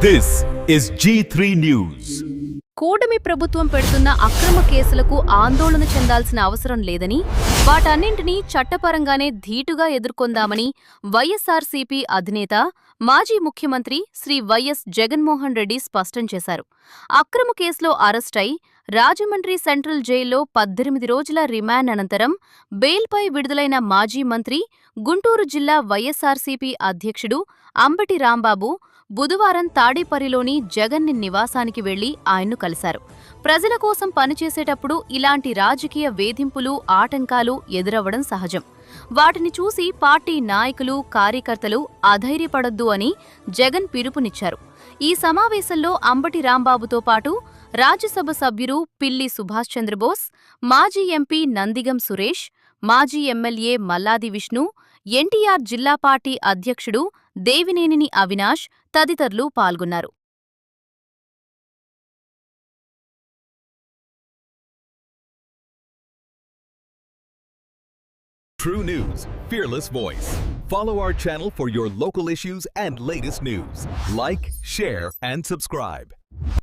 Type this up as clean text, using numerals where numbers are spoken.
This is G3 News. కూటమి ప్రభుత్వం పెడుతున్న అక్రమ కేసులకు ఆందోళన చెందాల్సిన అవసరం లేదని, వాటన్నింటినీ చట్టపరంగానే ధీటుగా ఎదుర్కొందామని వైఎస్ఆర్సీపీ అధినేత, మాజీ ముఖ్యమంత్రి శ్రీ వైఎస్ జగన్మోహన్ రెడ్డి స్పష్టం చేశారు. అక్రమ కేసులో అరెస్టై రాజమండ్రి సెంట్రల్ జైల్లో 18 రోజుల రిమాండ్ అనంతరం బెయిల్పై విడుదలైన మాజీ మంత్రి, గుంటూరు జిల్లా వైఎస్ఆర్సీపీ అధ్యక్షుడు అంబటి రాంబాబు బుధవారం తాడేపల్లిలోని జగన్ నివాసానికి వెళ్లి ఆయన్ను కలిశారు. ప్రజల కోసం పనిచేసేటప్పుడు ఇలాంటి రాజకీయ వేధింపులు, ఆటంకాలు ఎదురవ్వడం సహజం. వాటిని చూసి పార్టీ నాయకులు, కార్యకర్తలు అధైర్యపడొద్దు అని జగన్ పిలుపునిచ్చారు. ఈ సమావేశంలో అంబటి రాంబాబుతో పాటు రాజ్యసభ సభ్యులు పిల్లి సుభాష్ చంద్రబోస్, మాజీ ఎంపీ నందిగం సురేష్, మాజీ ఎమ్మెల్యే మల్లాది విష్ణు, ఎన్టీఆర్ జిల్లా పార్టీ అధ్యక్షుడు దేవినేని అవినాష్ తదితరులు పాల్గొన్నారు. True News, fearless voice. Follow our channel for your local issues and latest news. Like, share, and subscribe.